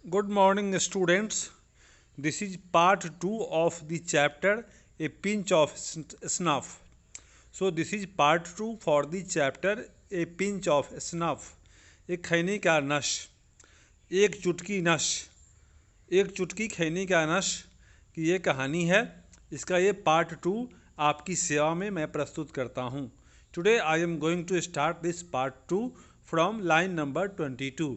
Good morning, students. This is part 2 of the chapter A Pinch of Snuff. So, this is part 2 for the chapter A Pinch of Snuff. एक खैनी का नश, एक चुटकी नश, एक चुटकी खैनी का नश की ये कहानी है। इसका ये पार्ट 2 आपकी सेवा में मैं प्रस्तुत करता हूँ। Today I am going to start this part 2 from line number 22.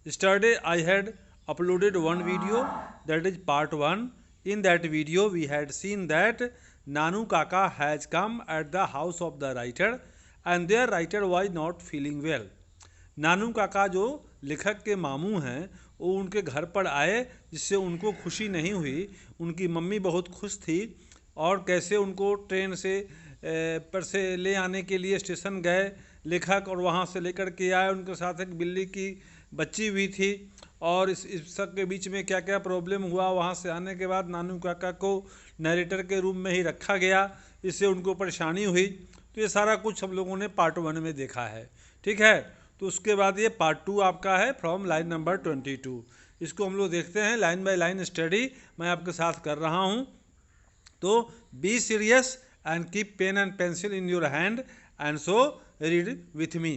Yesterday I had uploaded one video, that is part 1. In that video we had seen that Nanu Kaka has come at the house of the writer and their writer was not feeling well. नानू काका जो लेखक के मामू हैं वो उनके घर पर आए, जिससे उनको खुशी नहीं हुई। उनकी मम्मी बहुत खुश थी और कैसे उनको ट्रेन से पर से ले आने के लिए स्टेशन गए लेखक, और वहाँ से लेकर के आए। उनके साथ एक बिल्ली की बच्ची भी थी और इस सब के बीच में क्या क्या प्रॉब्लम हुआ। वहाँ से आने के बाद नानू काका को नरेटर के रूम में ही रखा गया, इससे उनको परेशानी हुई। तो ये सारा कुछ हम लोगों ने पार्ट 1 में देखा है, ठीक है। तो उसके बाद ये पार्ट 2 आपका है फ्रॉम लाइन नंबर 22। इसको हम लोग देखते हैं, लाइन बाय लाइन स्टडी मैं आपके साथ कर रहा हूँ। तो be serious and keep pen and pencil in your hand and so read with me.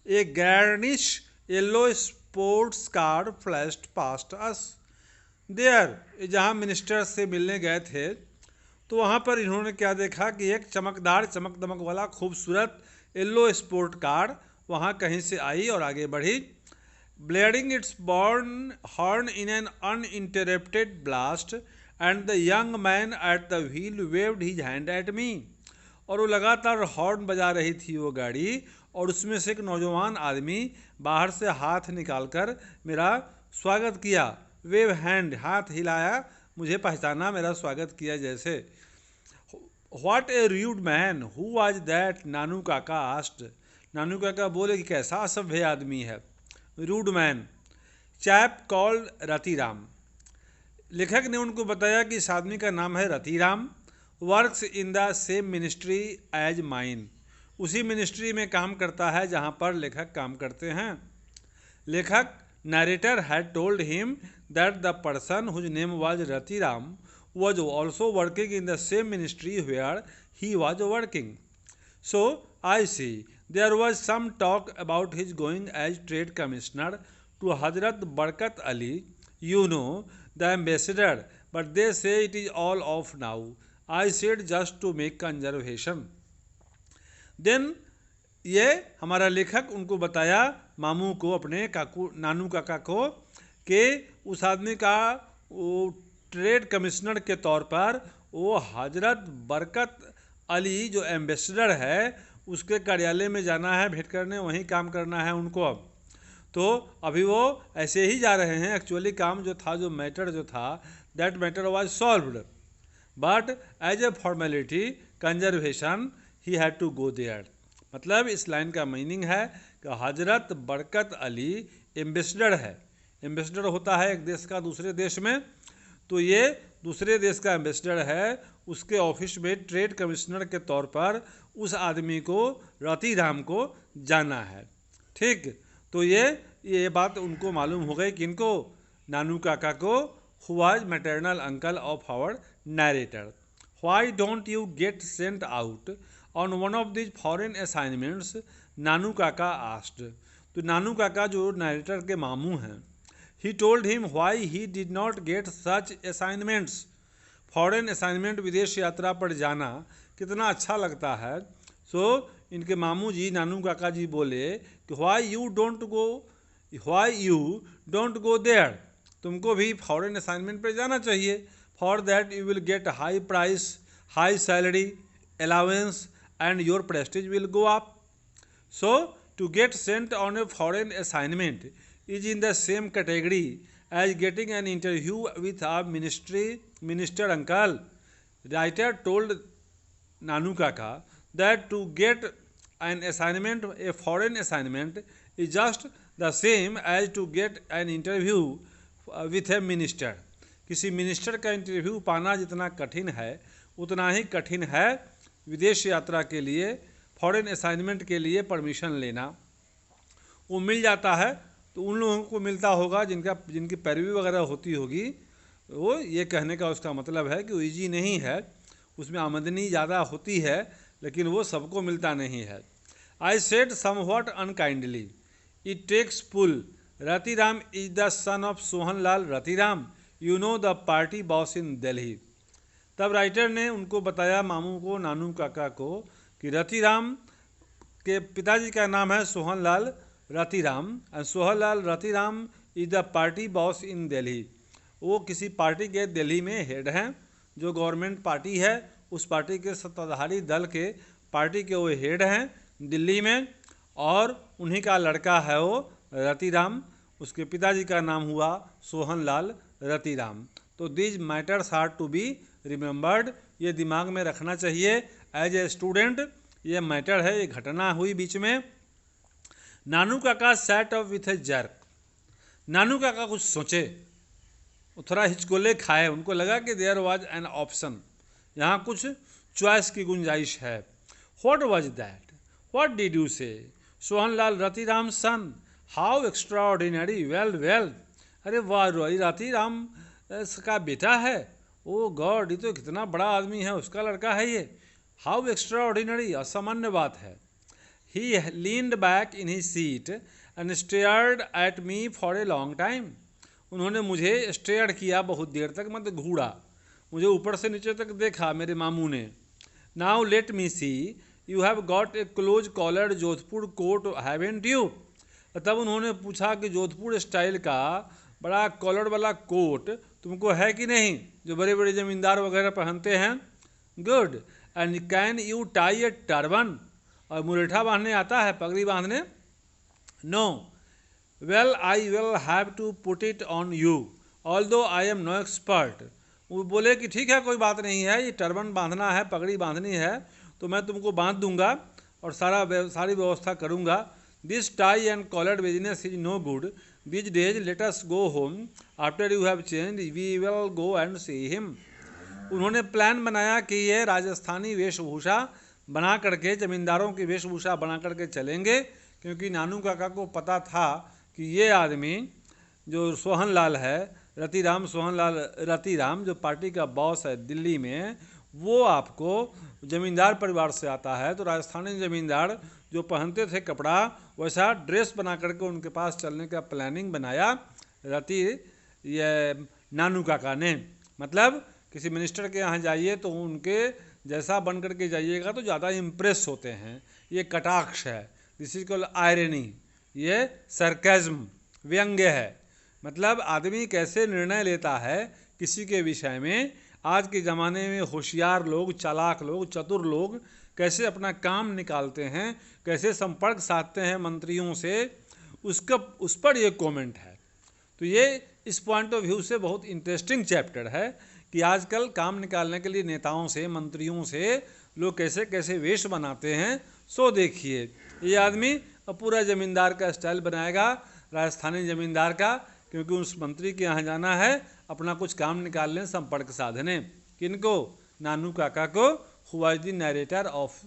A garish yellow sports car flashed past us there. जहाँ मिनिस्टर से मिलने गए थे तो वहाँ पर इन्होंने क्या देखा कि एक चमकदार चमक दमक वाला खूबसूरत येलो स्पोर्ट कार वहाँ कहीं से आई और आगे बढ़ी। Blending it's born horn in an uninterrupted blast and the young man at the wheel waived his hand at me. और वो लगातार हॉर्न बजा रही थी वो गाड़ी, और उसमें से एक नौजवान आदमी बाहर से हाथ निकालकर मेरा स्वागत किया। वेव हैंड, हाथ हिलाया, मुझे पहचाना, मेरा स्वागत किया जैसे। What a rude man who was that, Nanu Kaka asked. नानू काका बोले कि कैसा असभ्य आदमी है। Rude man, chap called Ratiram. लेखक ने उनको बताया कि इस आदमी का नाम है Ratiram. Works in the same ministry as mine. उसी मिनिस्ट्री में काम करता है जहाँ पर लेखक काम करते हैं। लेखक narrator had told him that the person whose name was Ratiram was also working in the same ministry where he was working. So I see there was some talk about his going as trade commissioner to Hazrat Barkat Ali, you know, the ambassador, but they say it is all off now. I said just to make conservation. Then ये हमारा लेखक उनको बताया, मामू को, अपने काकू नानू काका को, कि उस आदमी का वो ट्रेड कमिश्नर के तौर पर वो हजरत बरकत अली जो एम्बेसडर है उसके कार्यालय में जाना है, भेंट करने, वहीं काम करना है उनको। अब तो अभी वो ऐसे ही जा रहे हैं। एक्चुअली काम जो था, जो मैटर जो था, that matter was solved, but as a formality conservation he had to go there. मतलब इस लाइन का मीनिंग है कि हजरत बरकत अली एम्बेसडर है। एम्बेसडर होता है एक देश का दूसरे देश में, तो ये दूसरे देश का एम्बेसडर है। उसके ऑफिस में ट्रेड कमिश्नर के तौर पर उस आदमी को, रतिराम को, जाना है, ठीक। तो ये बात उनको मालूम हो गई, किनको, नानू काका को, who was maternal uncle of our narrator. Why don't you get sent out on one of this foreign assignments, Nanu Kaka asked. तो नानू काका जो नरेटर के मामू हैं, he told him why he did not get such assignments. Foreign assignment, विदेश यात्रा पर जाना कितना अच्छा लगता है। सो इनके मामू जी, नानू काका जी बोले कि why you don't go there, तुमको भी फॉरेन असाइनमेंट पर जाना चाहिए। for that you will get high price, high salary, allowance and your prestige will go up. So to get sent on a foreign assignment is in the same category as getting an interview with a minister uncle. Writer told Nanu Kaka that to get an assignment, a foreign assignment, is just the same as to get an interview with a minister. किसी minister का interview पाना जितना कठिन है, उतना ही कठिन है विदेश यात्रा के लिए, फॉरेन असाइनमेंट के लिए परमिशन लेना। वो मिल जाता है तो उन लोगों को मिलता होगा जिनकी पैरवी वगैरह होती होगी। वो ये कहने का उसका मतलब है कि ईजी नहीं है, उसमें आमदनी ज़्यादा होती है, लेकिन वो सबको मिलता नहीं है। I said somewhat unkindly, it takes pull, Ratiram is the son of Sohanlal Ratiram, you know the party boss in Delhi. तब राइटर ने उनको बताया, मामू को, नानू काका को, कि रतिराम के पिताजी का नाम है Sohanlal Ratiram, and Sohanlal Ratiram is the party boss in Delhi. वो किसी पार्टी के दिल्ली में हेड हैं, जो गवर्नमेंट पार्टी है उस पार्टी के सत्ताधारी दल के पार्टी के वो हेड हैं दिल्ली में, और उन्हीं का लड़का है वो रतिराम। उसके पिताजी का नाम हुआ सोहनलाल रतिराम। तो these matters are to be remembered, ये दिमाग में रखना चाहिए एज ए स्टूडेंट। ये मैटर है, ये घटना हुई बीच में। Nanu Kaka sat up with a jerk, Nanu काका कुछ सोचे, वो थोड़ा हिचकोले खाए, उनको लगा कि देयर वाज एन ऑप्शन, यहाँ कुछ चॉइस की गुंजाइश है। What was that, what did you say, Sohanlal Ratiram son, how extraordinary, well well, अरे वाह, रतिराम का बेटा है, ओ गॉड, ये तो कितना बड़ा आदमी है, उसका लड़का है ये, हाउ एक्स्ट्रा ऑर्डिनरी, असामान्य बात है। He leaned back in his seat and stared at me for a long time, उन्होंने मुझे स्टेयर किया बहुत देर तक, मतलब घूरा, मुझे ऊपर से नीचे तक देखा मेरे मामू ने। Now let me see, you have got a close collared Jodhpur coat haven't you, तब उन्होंने पूछा कि जोधपुर स्टाइल का बड़ा कॉलर वाला कोट तुमको है कि नहीं, जो बड़े बड़े ज़मींदार वगैरह पहनते हैं। Good, and can you tie a turban, और मुरेठा बांधने आता है, पगड़ी बांधने। No, well I will have to put it on you although I am no expert, वो बोले कि ठीक है, कोई बात नहीं है, ये टर्बन बांधना है, पगड़ी बांधनी है, तो मैं तुमको बांध दूंगा और सारी व्यवस्था करूंगा। This tie and collar business is no good these days, let us go home, after you have change we will go and see him. उन्होंने प्लान बनाया कि ये राजस्थानी वेशभूषा बना करके, जमींदारों की वेशभूषा बना करके चलेंगे, क्योंकि नानू काका को पता था कि ये आदमी जो सोहनलाल है, रतिराम, सोहनलाल रतिराम, जो पार्टी का बॉस है दिल्ली में, वो आपको ज़मींदार परिवार से आता है। तो राजस्थानी ज़मींदार जो पहनते थे कपड़ा, वैसा ड्रेस बना करके उनके पास चलने का प्लानिंग बनाया ये नानू काका ने। मतलब किसी मिनिस्टर के यहाँ जाइए तो उनके जैसा बन करके जाइएगा तो ज़्यादा इम्प्रेस होते हैं। ये कटाक्ष है, दिस इज कॉल्ड आयरनी, ये सरकाज़्म, व्यंग्य है। मतलब आदमी कैसे निर्णय लेता है किसी के विषय में। आज के ज़माने में होशियार लोग, चालाक लोग, चतुर लोग कैसे अपना काम निकालते हैं, कैसे संपर्क साधते हैं मंत्रियों से, उस पर ये कमेंट है। तो ये इस पॉइंट ऑफ व्यू से बहुत इंटरेस्टिंग चैप्टर है कि आजकल काम निकालने के लिए नेताओं से, मंत्रियों से लोग कैसे कैसे वेश बनाते हैं। सो देखिए, ये आदमी पूरा ज़मींदार का स्टाइल बनाएगा, राजस्थानी ज़मींदार का, क्योंकि उस मंत्री के यहाँ जाना है अपना कुछ काम निकालने, संपर्क साधने। किनको? नानू काका को, who was the narrator of,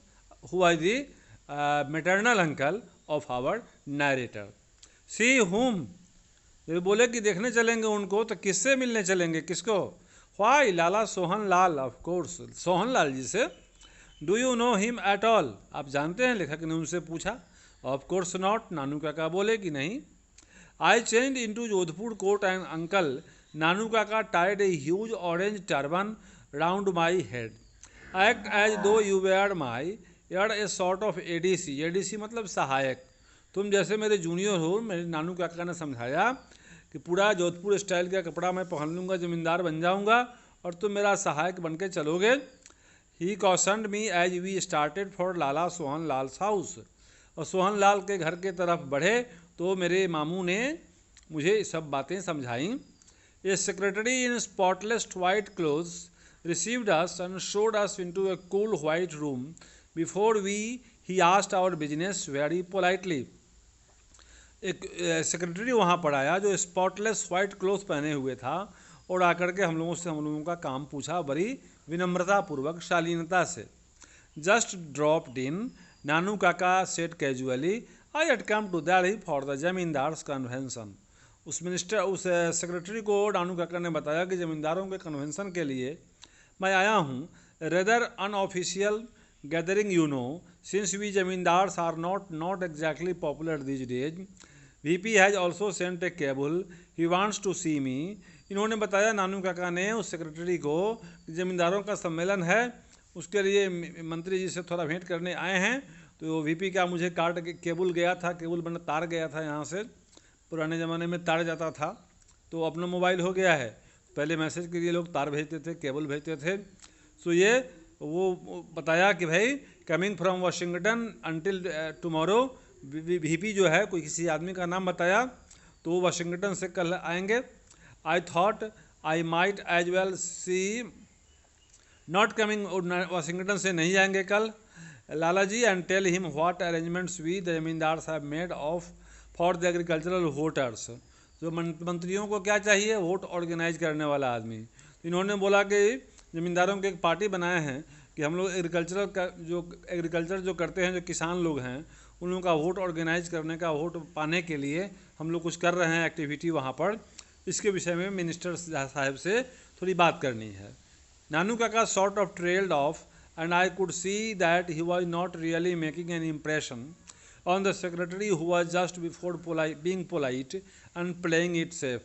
who was the maternal uncle of our narrator. See whom, ये बोले कि देखने चलेंगे उनको, तो किससे मिलने चलेंगे, किसको? Why, Lala Sohanlal, of course, Sohanlal ji से। Do you know him at all, आप जानते हैं? लेखक ने उनसे पूछा। ऑफ कोर्स नॉट, नानू काका बोले कि नहीं। I change into Jodhpur coat and uncle, Nanu Kaka tied a huge orange turban round my head, act as though you were my er a sort of ADC, ADC मतलब सहायक, तुम जैसे मेरे जूनियर हो। मेरे नानू काका ने समझाया कि पूरा जोधपुर स्टाइल का कपड़ा मैं पहन लूँगा, ज़मींदार बन जाऊँगा और तुम मेरा सहायक बन के चलोगे। He cautioned me as we started for Lala Sohanlal's house, और सोहनलाल के घर के तरफ बढ़े तो मेरे मामू ने मुझे सब बातें समझाई। A secretary in spotless white clothes received us and showed us into a cool white room. Before he asked our business very politely. एक सेक्रेटरी वहाँ पर आया जो स्पॉटलेस वाइट क्लोथ पहने हुए था और आकर के हम लोगों का काम पूछा बड़ी विनम्रतापूर्वक, शालीनता से। Just dropped in, Nanu Kaka said casually, I had come to Delhi for the zamindars convention. उस सेक्रेटरी को नानू काका ने बताया कि जमींदारों के कन्वेंशन के लिए मैं आया हूँ, rather unofficial gathering since we zamindars are not exactly popular these days. VP has also sent a cable, he wants to see me. इन्होंने बताया नानू काका ने उस सेक्रेटरी को, जमींदारों का सम्मेलन है, उसके लिए मंत्री जी से थोड़ा भेंट करने आए हैं। तो VP का मुझे कार्ड केबल गया था, केबल बना तार गया था यहाँ से, पुराने ज़माने में तार जाता था, तो अपना मोबाइल हो गया है। पहले मैसेज के लिए लोग तार भेजते थे, केबल भेजते थे। सो ये वो बताया कि भाई coming from Washington until tomorrow. VP जो है, कोई किसी आदमी का नाम बताया, तो वो वाशिंगटन से कल आएंगे। I thought I might as well see not coming, Washington से नहीं आएंगे कल Lala ji, and tell him what arrangements we the zamindars have made of for the agricultural voters. जो मंत्रियों को क्या चाहिए, वोट ऑर्गेनाइज करने वाला आदमी। तो इन्होंने बोला कि जमींदारों के एक पार्टी बनाए हैं कि हम लोग एग्रीकल्चर जो करते हैं, जो किसान लोग हैं, उन लोगों का वोट ऑर्गेनाइज करने का, वोट पाने के लिए हम लोग कुछ कर रहे हैं एक्टिविटी वहाँ पर। इसके विषय में मिनिस्टर साहब से थोड़ी बात करनी है। नानू काका sort of trailed of and I could see that he was not really making an impression on the secretary who was just before being polite and playing it safe.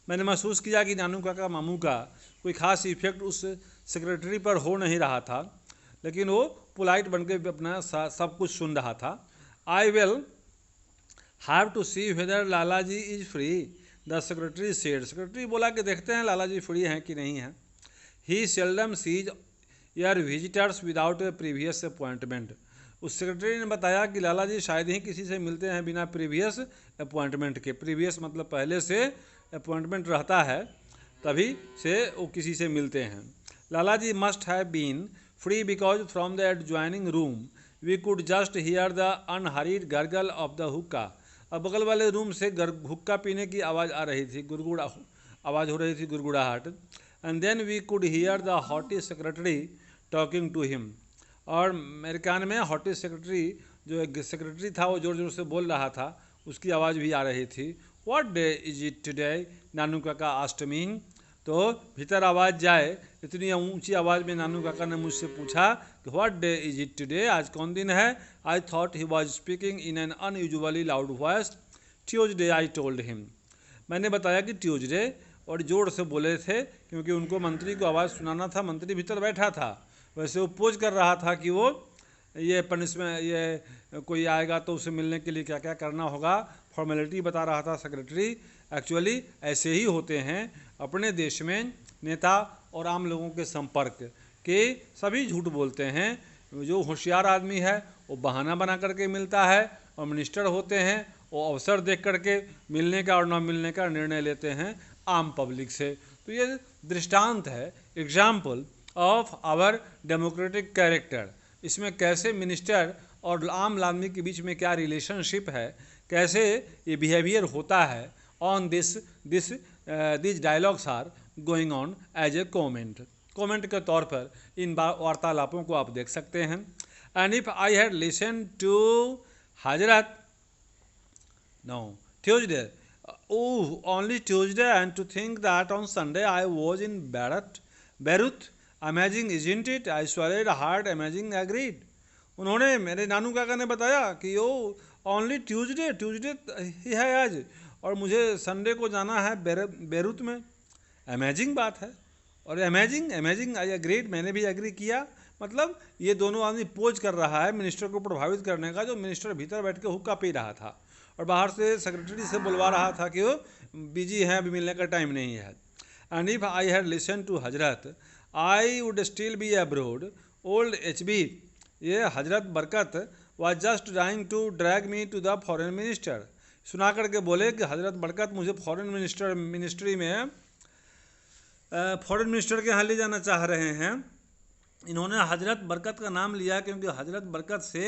मैंने महसूस किया कि नानू काका मामू का कोई ख़ास इफेक्ट उस सेक्रेटरी पर हो नहीं रहा था, लेकिन वो पोलाइट बन के अपना सब कुछ सुन रहा था। I will have to see whether Lala ji is free, the secretary said. Secretary बोला कि देखते हैं लाला जी फ्री हैं कि नहीं हैं। ही सेल्डम सीज यार visitors without A previous appointment. उस सेक्रेटरी ने बताया कि लाला जी शायद ही किसी से मिलते हैं बिना प्रीवियस अपॉइंटमेंट के। प्रीवियस मतलब पहले से अपॉइंटमेंट रहता है, तभी से वो किसी से मिलते हैं। Lala ji must have been free because from the adjoining room we could just hear the unhurried gargle of the hookah. अब बगल वाले रूम से हुक्का पीने की आवाज़ आ रही थी, गुड़गुड़ा आवाज़ हो रही थी, गुड़गुड़ाहट। And then we could hear the haughty secretary talking to him. और मेरे कान में हॉटी सेक्रेटरी, जो एक सेक्रेटरी था, वो ज़ोर ज़ोर से बोल रहा था, उसकी आवाज़ भी आ रही थी। What day is it today, Nanu Kaka asked मी। तो भीतर आवाज़ जाए, इतनी ऊंची आवाज़ में नानू काका ने मुझसे पूछा कि what day is it today, आज कौन दिन है। I thought he was speaking in an unusually loud voice. Tuesday I told him. मैंने बताया कि ट्यूजडे, और ज़ोर से बोले थे क्योंकि उनको मंत्री को आवाज़ सुनाना था। मंत्री भीतर बैठा था, वैसे वो पोज कर रहा था कि वो ये पनिशमेंट, ये कोई आएगा तो उसे मिलने के लिए क्या क्या करना होगा, फॉर्मेलिटी बता रहा था सेक्रेटरी। एक्चुअली ऐसे ही होते हैं अपने देश में नेता और आम लोगों के संपर्क के, सभी झूठ बोलते हैं। जो होशियार आदमी है वो बहाना बना करके मिलता है, और मिनिस्टर होते हैं वो अवसर देख करके मिलने का और न मिलने का निर्णय लेते हैं आम पब्लिक से। तो ये दृष्टांत है, example of our democratic character. इसमें कैसे मिनिस्टर और आम आदमी के बीच में क्या रिलेशनशिप है, कैसे ये बिहेवियर होता है, on this dialogues are going on as a comment के तौर पर इन वार्तालापों को आप देख सकते हैं। And if I had listen to Hazrat no Tuesday, only Tuesday, and to think that on Sunday I was in Beirut. Amazing, isn't it? I swallowed hard. Amazing, agreed. उन्होंने, मेरे नानू काका ने बताया कि वो ओनली ट्यूजडे ही है आज, और मुझे संडे को जाना है बेरूत में। अमेजिंग बात है, और अमेजिंग आई एग्रीड, मैंने भी एग्री किया। मतलब ये दोनों आदमी पोज कर रहा है मिनिस्टर को प्रभावित करने का, जो मिनिस्टर भीतर बैठ के हुक्का पी रहा था और बाहर से सेक्रेटरी से बुलवा रहा था कि वो बिजी हैं, अभी मिलने का टाइम नहीं है। And if I had listen to Hazrat I would still be abroad. Old HB, ये Hazrat Barkat was just trying to drag me to the foreign minister. सुना करके बोले कि हजरत बरकत मुझे फॉरेन मिनिस्टर के यहाँ ले जाना चाह रहे हैं। इन्होंने हजरत बरकत का नाम लिया क्योंकि हजरत बरकत से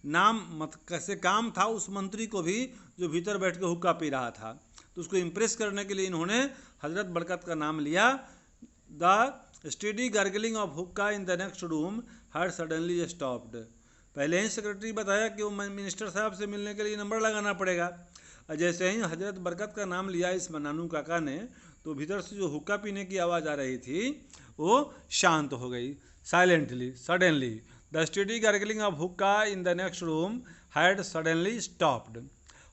कैसे काम था उस मंत्री को भी, जो भीतर बैठ के हुक्का पी रहा था। तो उसको इम्प्रेस करने के लिए इन्होंने हजरत बरकत का नाम लिया। द स्टेडी गार्गलिंग ऑफ हुक्का in the next room had suddenly stopped. पहले ही सेक्रेटरी बताया कि वो मिनिस्टर साहब से मिलने के लिए नंबर लगाना पड़ेगा। और जैसे ही हजरत बरकत का नाम लिया इस नानू काका ने, तो भीतर से जो हुक्का पीने की आवाज़ आ रही थी वो शांत हो गई। Silently, suddenly the study gargling of hookah in the next room had suddenly stopped.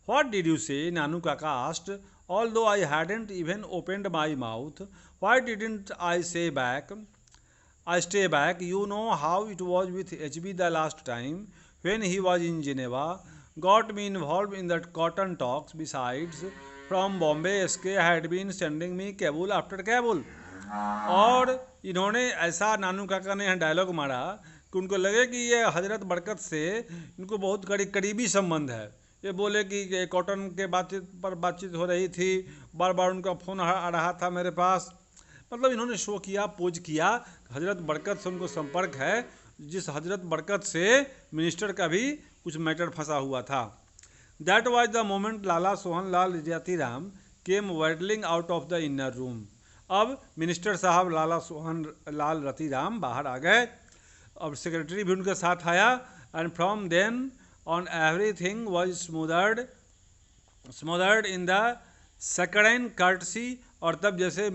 What did you say? Nanu Kaka asked. Although I hadn't even opened my mouth, why didn't I say back? I stay back. You know how it was with HB the last time when he was in Geneva. Got me involved in that cotton talks. Besides, from Bombay, SK had been sending me Kabul after Kabul. और इन्होंने ऐसा नानू काका ने यहाँ dialogue मारा कि उनको लगे कि ये हजरत बरकत से इनको बहुत करीबी संबंध है। ये बोले कि कॉटन के बातचीत हो रही थी, बार बार उनका फ़ोन आ रहा था मेरे पास। मतलब इन्होंने शो किया, पोज किया, हजरत बरकत से उनको संपर्क है, जिस हजरत बरकत से मिनिस्टर का भी कुछ मैटर फंसा हुआ था। That was the moment Lala Sohan Lal Ratiram came waddling out of the inner room. अब मिनिस्टर साहब लाला सोहन लाल रतिराम बाहर आ गए। अब सेक्रेटरी भी उनके साथ आया। And from then on everything was smothered in the second courtesy. और तब जैसे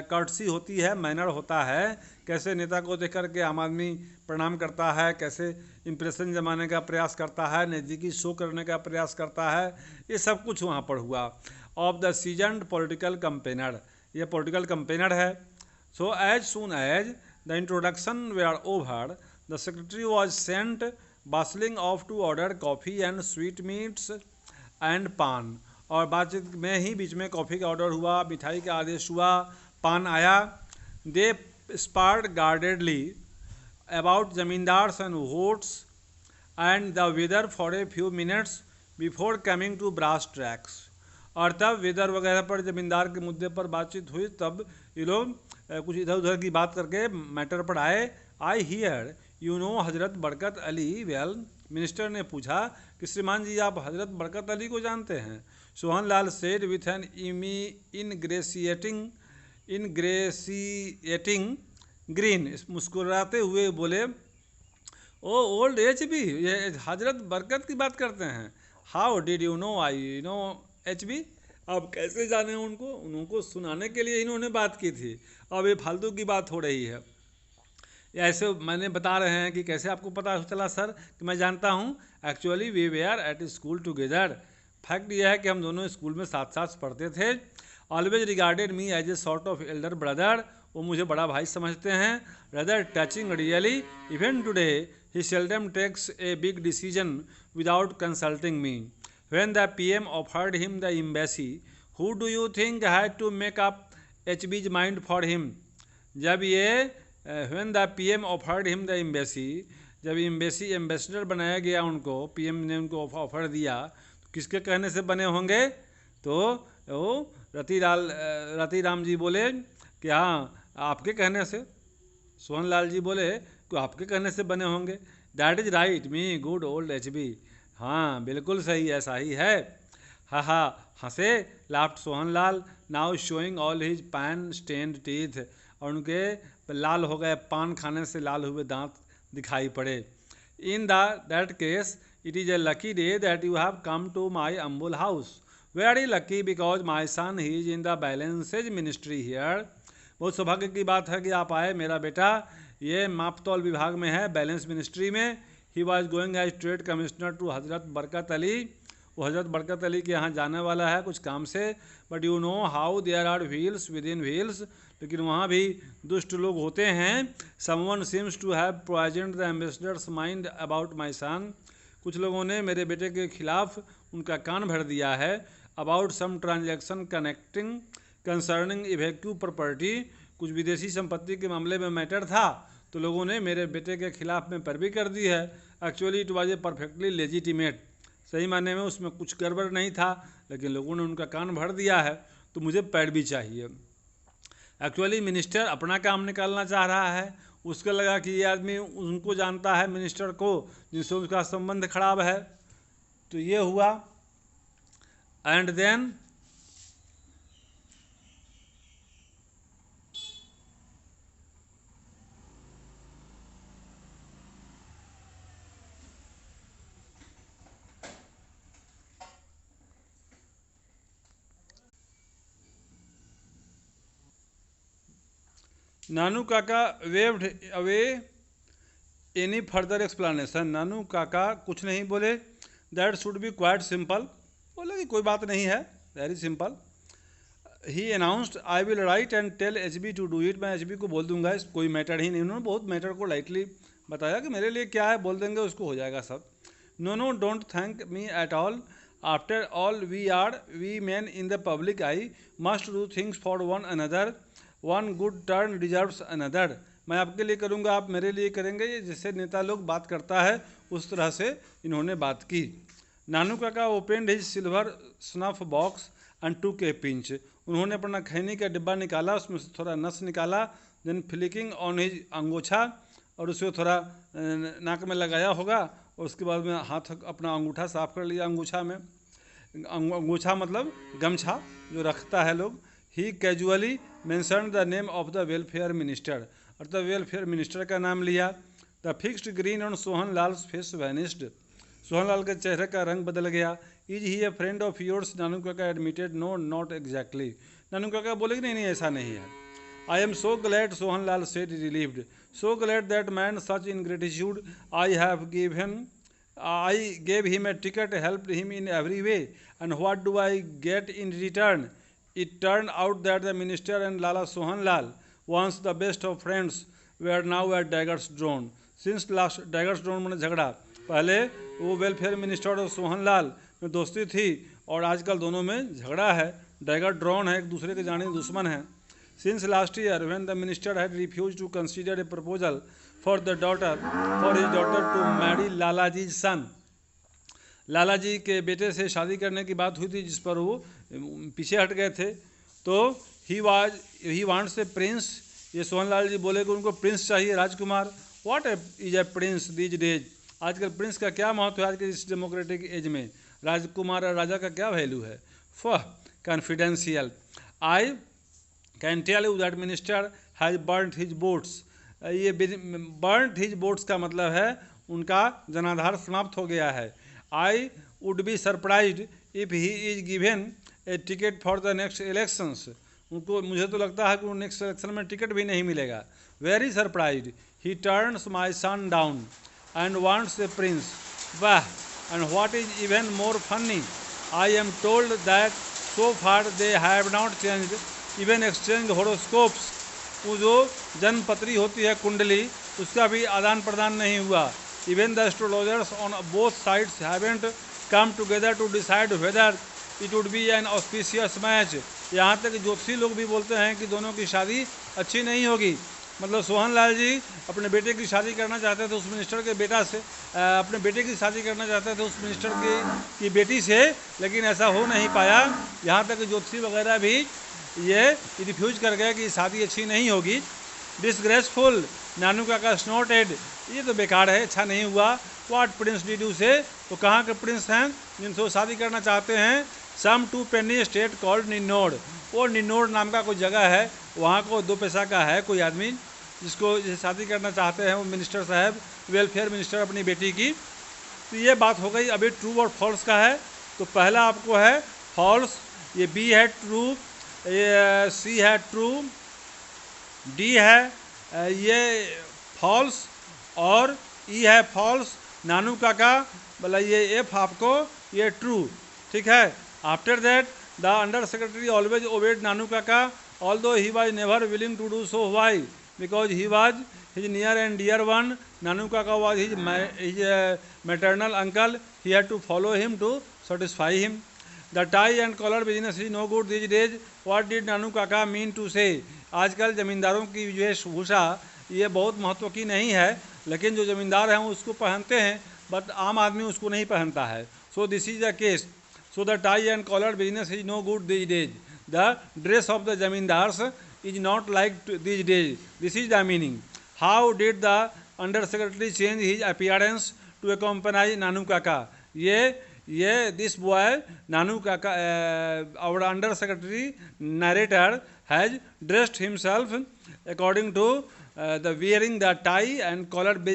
कर्टसी होती है, मैनर होता है, कैसे नेता को देख करके आम आदमी प्रणाम करता है, कैसे इम्प्रेशन जमाने का प्रयास करता है, नज़दीकी शो करने का प्रयास करता है, ये सब कुछ वहाँ पर हुआ। Of the seasoned political campaigner, ये पॉलिटिकल कंपेनर है। So as soon as the introduction were over, the secretary was sent bustling off to order coffee and sweetmeats and paan. और बातचीत में ही बीच में कॉफ़ी का ऑर्डर हुआ, मिठाई का आदेश हुआ, पान आया। They sparred guardedly about zamindars and votes and the weather for a few minutes before coming to brass tracks. और तब वेदर वगैरह पर, जमींदार के मुद्दे पर बातचीत हुई। तब ये लोग कुछ इधर उधर की बात करके मैटर पर आए। I hear you know Hazrat Barkat Ali well. Minister ने पूछा कि श्रीमान जी, आप हजरत बरकत अली को जानते हैं? Sohan Lal said with an इनग्रेसिएटिंग green, मुस्कुराते हुए बोले, ओ ओल्ड एच बी, ये हजरत बरकत की बात करते हैं। How did you know I know H B? अब कैसे जाने उनको? उनको सुनाने के लिए इन्होंने बात की थी। अब ये फालतू की बात हो रही है। ऐसे मैंने बता रहे हैं कि कैसे आपको पता चला सर कि मैं जानता हूँ? Actually we were at school together. Fact यह है कि हम दोनों स्कूल में साथ साथ पढ़ते थे। Always regarded me as a sort of elder brother, वो मुझे बड़ा भाई समझते हैं। Rather touching really, even today he seldom takes a big decision without consulting me. When the PM offered him the embassy, who do you think had to make up HB's माइंड for him? जब ये when the PM offered him the embassy, जब embassy ambassador बनाया गया उनको, PM ने उनको offer दिया, तो किसके कहने से बने होंगे? तो वो रतिराम जी बोले कि हाँ, आपके कहने से। सोहन लाल जी बोले कि आपके कहने से बने होंगे। That is right me good old HB। हाँ, बिल्कुल सही, ऐसा ही है। हा हा हंसे, laughed Sohan Lal, now showing all his paan stained teeth. और उनके लाल हो गए, पान खाने से लाल हुए दांत दिखाई पड़े। In that case it is a lucky day that you have come to my humble house. Very lucky because my son he is in the balances ministry here. बहुत सौभाग्य की बात है कि आप आए। मेरा बेटा ये मापतौल विभाग में है, बैलेंस मिनिस्ट्री में। He was going as trade commissioner to Hazrat Barkat Ali. वो हजरत बरकत अली के यहाँ जाने वाला है कुछ काम से। But you know how there are wheels within wheels. लेकिन वहाँ भी दुष्ट लोग होते हैं। Someone seems to have poisoned the ambassador's mind about my son. कुछ लोगों ने मेरे बेटे के खिलाफ उनका कान भर दिया है। About some transaction connecting concerning evacuee property. कुछ विदेशी संपत्ति के मामले में मैटर था, तो लोगों ने मेरे बेटे के खिलाफ में पैरवी कर दी है। Actually it was a perfectly legitimate. सही मायने में उसमें कुछ गड़बड़ नहीं था, लेकिन लोगों ने उनका कान भर दिया है, तो मुझे पैरवी चाहिए। एक्चुअली मिनिस्टर अपना काम निकालना चाह रहा है। उसको लगा कि ये आदमी उनको जानता है, मिनिस्टर को, जिनसे उसका संबंध खराब है। तो ये हुआ। And then Nanu Kaka waved away any further explanation. Nanu काका कुछ नहीं बोले। That should be quite simple, बोले कि कोई बात नहीं है, very simple. He announced I will write and tell HB to do it, मैं HB को बोल दूंगा, इस कोई मैटर ही नहीं। उन्होंने बहुत मैटर को लाइटली बताया कि मेरे लिए क्या है, बोल देंगे उसको हो जाएगा सब। No don't thank me at all, after all we men in the public I must do things for one another, one good turn deserves another. मैं आपके लिए करूँगा, आप मेरे लिए करेंगे, ये जैसे नेता लोग बात करता है उस तरह से इन्होंने बात की। नानू काका opened his silver snuff box and टूक ए पिंच, उन्होंने अपना खैनी का डिब्बा निकाला, उसमें से थोड़ा नस निकाला, देन फ्लिकिंग ऑन हिज अंगोछा, और उसे थोड़ा नाक में लगाया होगा, और उसके बाद में हाथ अपना अंगूठा साफ कर लिया अंगूछा में। अंगूछा मतलब गमछा जो रखता है लोग। He casually mention the name of the welfare minister, अर्थात वेलफेयर मिनिस्टर का नाम लिया। The fixed grin on Sohan Lal's face vanished, Sohan Lal के चेहरे का रंग बदल गया। Is he a friend of yours, Nanu Kaka admitted no not exactly, Nanu Kaka बोले कि नहीं ऐसा नहीं है। I am so glad, Sohan Lal said relieved, so glad that man such in gratitude I have gave him a ticket, helped him in every way, and what do I get in return? It turned out that the minister and Lala Sohan Lal, once the best of friends, were now at daggers drawn. Since last daggers drawn मैंने झगड़ा, पहले वो welfare minister और सोहन लाल में दोस्ती थी और आजकल दोनों में झगड़ा है, डैगर ड्रॉन है, एक दूसरे के जाने दुश्मन हैं। Since last year, when the minister had refused to consider a proposal for his daughter to marry लालाजी's son, Lalaji के बेटे से शादी करने की बात हुई थी जिस पर वो पीछे हट गए थे, तो ही वांट्स ए प्रिंस, ये सोहनलाल जी बोले कि उनको प्रिंस चाहिए, राजकुमार। What is a prince these days, आजकल प्रिंस का क्या महत्व है आज के इस डेमोक्रेटिक एज में, राजकुमार और राजा का क्या वैल्यू है। फह confidential, I can tell you that minister has burned his boats, ये बर्न्ड हिज बोट्स का मतलब है उनका जनाधार समाप्त हो गया है। I would be surprised if he is given a ticket for the next elections, उनको मुझे तो लगता है कि उनको नेक्स्ट इलेक्शन में टिकट भी नहीं मिलेगा। Very surprised, he turns my son down and wants a prince, वाह, and what is even more funny, I am told that so far they have not changed even exchange horoscopes, वो जो जन्मपत्री होती है कुंडली, उसका भी आदान प्रदान नहीं हुआ। Even the astrologers on both sides haven't come together to decide whether it would be an auspicious match, यहाँ तक ज्योतिषी लोग भी बोलते हैं कि दोनों की शादी अच्छी नहीं होगी। मतलब सोहन लाल जी अपने बेटे की शादी करना चाहते थे उस मिनिस्टर के बेटा से, अपने बेटे की शादी करना चाहते थे उस मिनिस्टर की बेटी से, लेकिन ऐसा हो नहीं पाया। यहाँ तक ज्योतिषी वगैरह भी ये रिफ्यूज कर गया कि शादी अच्छी नहीं होगी। डिसग्रेसफुल, नानू काका स्नॉटेड, ये तो बेकार है, अच्छा नहीं हुआ। व्हाट प्रिंस डिड यू से, तो कहाँ के प्रिंस हैं जिनसे वो शादी करना चाहते हैं। सम टू पेनी स्टेट कॉल्ड निन्नोड, वो निन्नोड नाम का कोई जगह है, वहाँ को दो पैसा का है कोई आदमी जिसको शादी करना चाहते हैं वो मिनिस्टर साहब, वेलफेयर मिनिस्टर अपनी बेटी की। तो ये बात हो गई। अभी ट्रू और फॉल्स का है, तो पहला आपको है फॉल्स, ये बी है ट्रू, ये सी है ट्रू, डी है ये फॉल्स और ई है फॉल्स। नानू काका बोला ये एफ आपको, ये ट्रू, ठीक है। After that the under secretary always obeyed Nanu Kaka although he was never willing to do so, why, because he was his near and dear one. Nanu Kaka was his maternal uncle. He had to follow him to satisfy him. The tie and collar business is no good these days. What did Nanu Kaka mean to say? आजकल ज़मींदारों की वेशभूषा ये बहुत महत्व की नहीं है, लेकिन जो ज़मींदार हैं उसको पहनते हैं, बट आम आदमी उसको नहीं पहनता है। So this is the case. So the tie and collar business is no good these days. The dress of the zamindars is not like these days. This is the meaning. How did the under secretary change his appearance to accompany Nanu Kaka? This boy Nanu Kaka, our under secretary narrator has dressed himself according to the wearing the tie and collared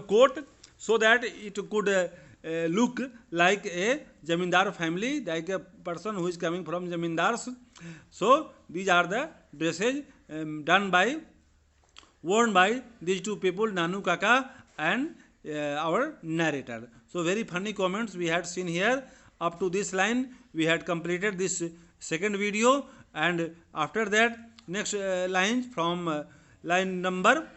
coat, so that it could look like a zamindar family, like a person who is coming from zamindars. So these are the dresses worn by these two people, Nanu Kaka and our narrator. So very funny comments we had seen here. Up to this line we had completed this second video, and after that next line from line number.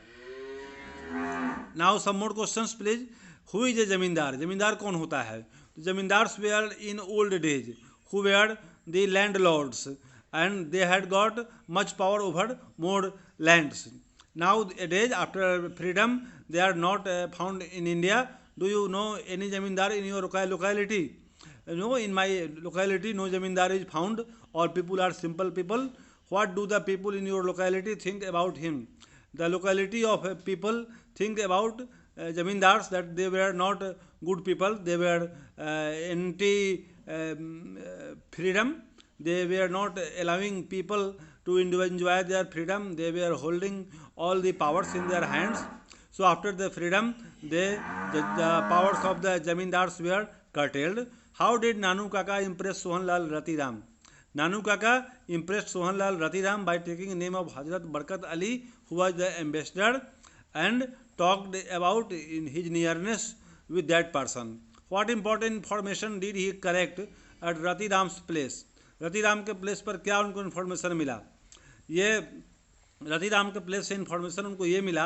Now some more questions please. Who is a zamindar? Zamindar कौन होता है? Zamindars were in old days who were the landlords, and they had got much power over more lands. Nowadays, after freedom, they are not found in India. Do you know any zamindar in your locality? No, in my locality, no zamindar is found. All people are simple people. What do the people in your locality think about him? The locality of people think about zamindars that they were not good people. They were anti-freedom. They were not allowing people to enjoy their freedom. They were holding all the powers in their hands. So after the freedom, the powers of the zamindars were curtailed. How did Nanu Kaka impress Sohanlal Ratiram? Nanu Kaka impressed Sohanlal Ratiram by taking the name of Hazrat Barkat Ali, who was the ambassador, and talked about in his nearness with that person. What important information did he collect at Ratiram's place? Ratiram के place पर क्या उनको information मिला? ये रतिराम के place से information उनको ये मिला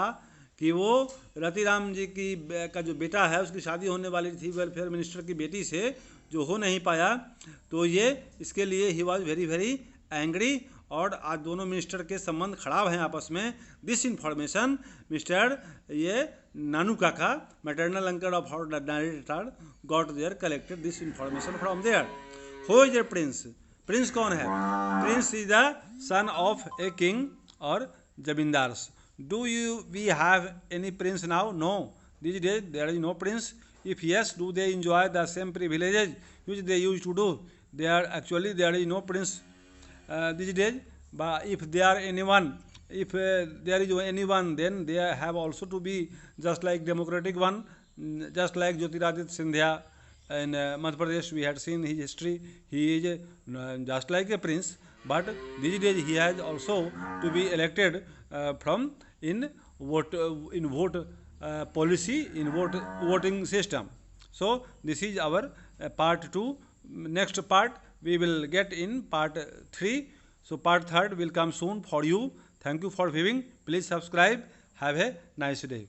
कि वो रतिराम जी की का जो बेटा है उसकी शादी होने वाली थी वेलफेयर मिनिस्टर की बेटी से, जो हो नहीं पाया, तो ये इसके लिए he was very very angry, और आज दोनों मिनिस्टर के संबंध खराब हैं आपस में. दिस इन्फॉर्मेशन मिस्टर ये Nanu Kaka maternal uncle of our narrator got there collected this information from there. Who is a prince? Prince कौन है? Prince is the son of a king और zamindars. Do you we have any prince now? No, this days there is no prince. If yes, do they enjoy the same privileges which they used to do? There is no prince these days. But if there is anyone, then they have also to be just like democratic one, just like Jyotiraditya Scindia in Madhya Pradesh. We had seen his history. He is just like a prince, but these days he has also to be elected from in vote policy, in voting system. So this is our part 2. Next part we will get in part 3. So part 3 will come soon for you. Thank you for viewing. Please subscribe. Have a nice day.